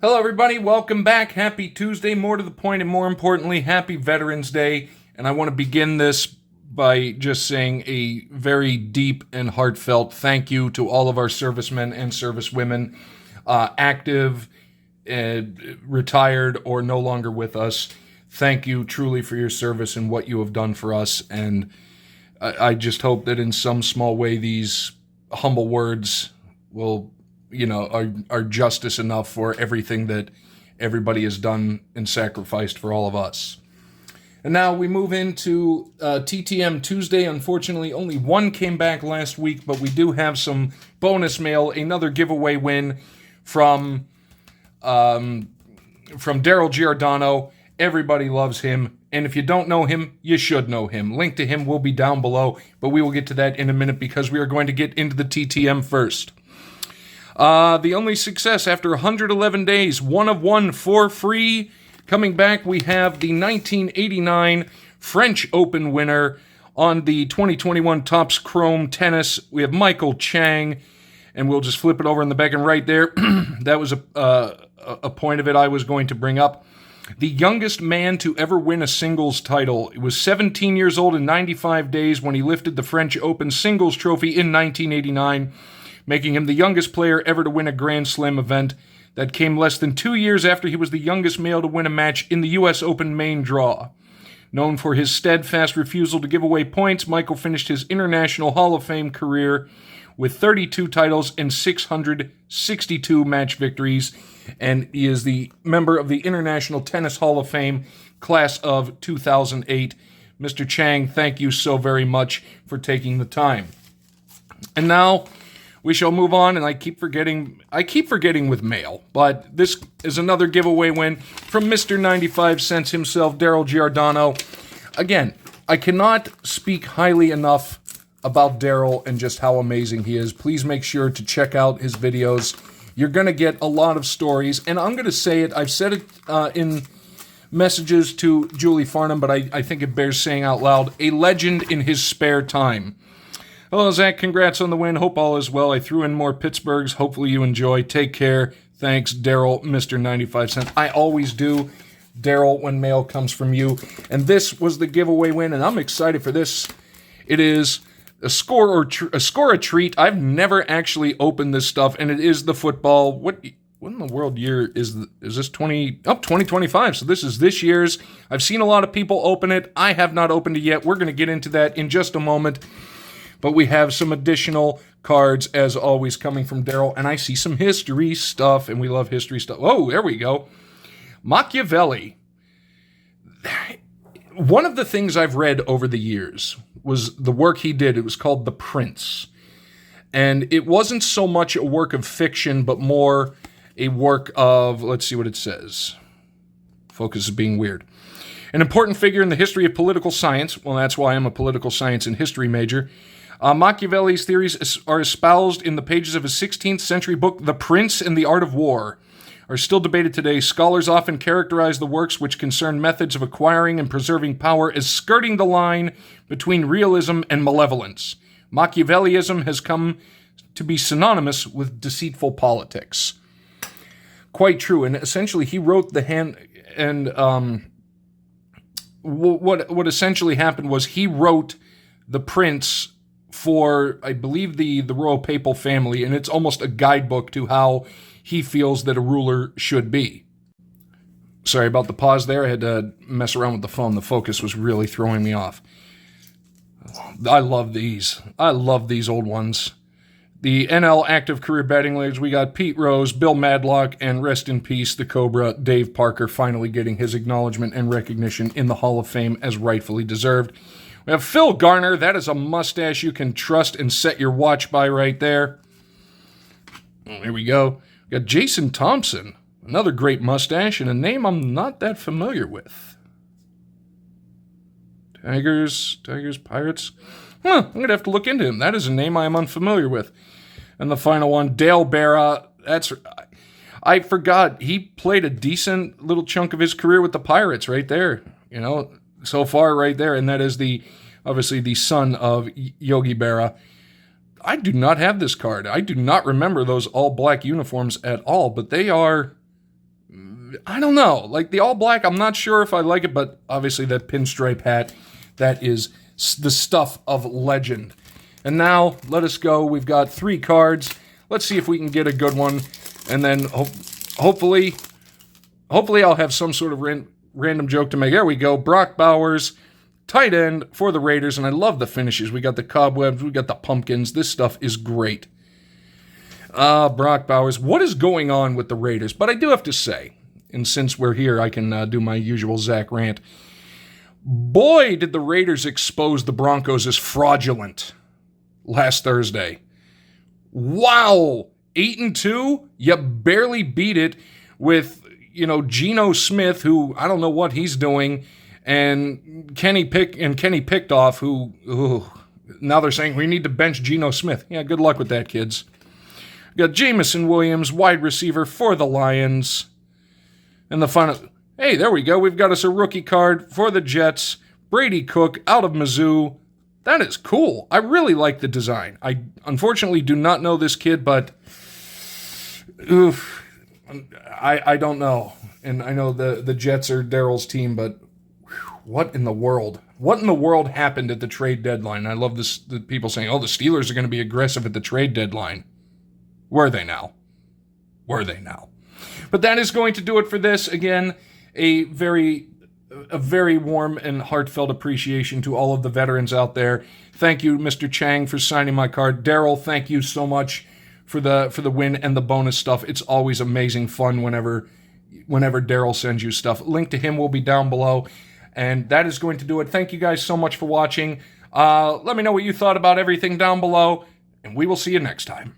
Hello, everybody. Welcome back. Happy Tuesday. More to the point, and more importantly, happy Veterans Day. And I want to begin this by just saying a very deep and heartfelt thank you to all of our servicemen and servicewomen, active, retired, or no longer with us. Thank you truly for your service and what you have done for us. And I just hope that in some small way these humble words will are justice enough for everything that everybody has done and sacrificed for all of us. And now we move into TTM Tuesday. Unfortunately, only one came back last week, but we do have some bonus mail. Another giveaway win from Daryl Giordano. Everybody loves him. And if you don't know him, you should know him. Link to him will be down below, but we will get to that in a minute because we are going to get into the TTM first. The only success after 111 days, 1 of 1 for free. Coming back, we have the 1989 French Open winner on the 2021 Topps Chrome Tennis. We have Michael Chang, and we'll just flip it over in the back and right there. That was a point of it I was going to bring up. The youngest man to ever win a singles title. It was 17 years old and 95 days when he lifted the French Open singles trophy in 1989. Making him the youngest player ever to win a Grand Slam event. That came less than 2 years after he was the youngest male to win a match in the U.S. Open main draw. Known for his steadfast refusal to give away points, Michael finished his International Hall of Fame career with 32 titles and 662 match victories, and he is the member of the International Tennis Hall of Fame class of 2008. Mr. Chang, thank you so very much for taking the time. And now we shall move on, and I keep forgetting with mail, but this is another giveaway win from Mr. 95 Cents himself, Daryl Giordano. Again, I cannot speak highly enough about Daryl and just how amazing he is. Please make sure to check out his videos. You're going to get a lot of stories, and I'm going to say it. I've said it in messages to Julie Farnham, but I think it bears saying out loud. A legend in his spare time. Hello, Zach. Congrats on the win. Hope all is well. I threw in more Pittsburghs. Hopefully you enjoy. Take care. Thanks, Daryl, Mr. 95 Cents. I always do, Daryl, when mail comes from you. And this was the giveaway win, and I'm excited for this. It is a score a treat. I've never actually opened this stuff, and it is the football. What in the world year is this? 2025. So this is this year's. I've seen a lot of people open it. I have not opened it yet. We're going to get into that in just a moment. But we have some additional cards, as always, coming from Daryl. And I see some history stuff, and we love history stuff. Oh, there we go. Machiavelli. One of the things I've read over the years was the work he did. It was called The Prince. And it wasn't so much a work of fiction, but more a work of, let's see what it says. Focus is being weird. An important figure in the history of political science. Well, that's why I'm a political science and history major. Machiavelli's theories are espoused in the pages of his 16th century book, The Prince and the Art of War, are still debated today. Scholars often characterize the works which concern methods of acquiring and preserving power as skirting the line between realism and malevolence. Machiavellism has come to be synonymous with deceitful politics. Quite true, and essentially he wrote the hand, and what essentially happened was he wrote The Prince for, I believe, the royal papal family, and it's almost a guidebook to how he feels that a ruler should be. Sorry about the pause there. I had to mess around with the phone. The focus was really throwing me off. I love these. I love these old ones. The NL active career batting leaders, we got Pete Rose, Bill Madlock, and rest in peace, the Cobra, Dave Parker, finally getting his acknowledgement and recognition in the Hall of Fame as rightfully deserved. We have Phil Garner. That is a mustache you can trust and set your watch by right there. Here we go. We got Jason Thompson, another great mustache, and a name I'm not that familiar with. Tigers, Pirates. I'm going to have to look into him. That is a name I am unfamiliar with. And the final one, Dale Berra. I forgot. He played a decent little chunk of his career with the Pirates right there. You know, so far right there. And that is obviously the son of Yogi Berra. I do not have this card. I do not remember those all-black uniforms at all, but they are I don't know. Like the all black, I'm not sure if I like it, but obviously that pinstripe hat, that is the stuff of legend. And now, let us go. We've got 3 cards. Let's see if we can get a good one. And then hopefully I'll have some sort of random joke to make. There we go. Brock Bowers, tight end for the Raiders. And I love the finishes. We got the cobwebs. We got the pumpkins. This stuff is great. Brock Bowers. What is going on with the Raiders? But I do have to say, and since we're here, I can do my usual Zach rant. Boy, did the Raiders expose the Broncos as fraudulent last Thursday. Wow. 8-2? You barely beat it with, Geno Smith, who I don't know what he's doing, and Kenny Picktoff, who now they're saying we need to bench Geno Smith. Yeah, good luck with that, kids. We got Jamison Williams, wide receiver for the Lions. And the final, hey, there we go. We've got us a rookie card for the Jets. Brady Cook out of Mizzou. That is cool. I really like the design. I unfortunately do not know this kid, but I don't know. And I know the Jets are Daryl's team, but what in the world? What in the world happened at the trade deadline? I love this. The people saying, "Oh, the Steelers are going to be aggressive at the trade deadline." Were they now? But that is going to do it for this. Again, a very warm and heartfelt appreciation to all of the veterans out there. Thank you, Mr. Chang, for signing my card. Daryl, thank you so much for the win and the bonus stuff. It's always amazing fun whenever Daryl sends you stuff. Link to him will be down below. And that is going to do it. Thank you guys so much for watching. Let me know what you thought about everything down below, and we will see you next time.